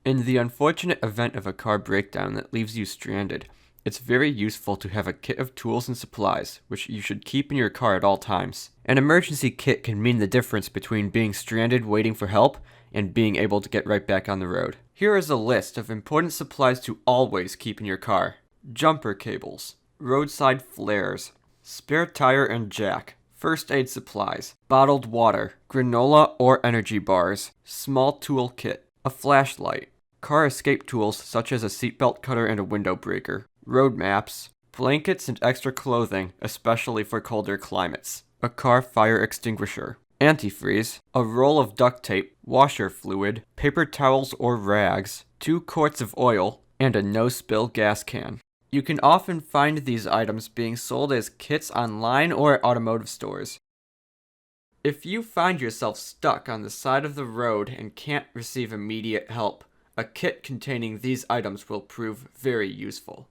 In the unfortunate event of a car breakdown that leaves you stranded, it's very useful to have a kit of tools and supplies, which you should keep in your car at all times. An emergency kit can mean the difference between being stranded waiting for help and being able to get right back on the road. Here is a list of important supplies to always keep in your car. Jumper cables, roadside flares, spare tire and jack, first aid supplies, bottled water, granola or energy bars, small tool kit, a flashlight, car escape tools such as a seatbelt cutter and a window breaker, road maps, blankets and extra clothing, especially for colder climates, a car fire extinguisher, antifreeze, a roll of duct tape, washer fluid, paper towels or rags, 2 quarts of oil, and a no-spill gas can. You can often find these items being sold as kits online or at automotive stores. If you find yourself stuck on the side of the road and can't receive immediate help, a kit containing these items will prove very useful.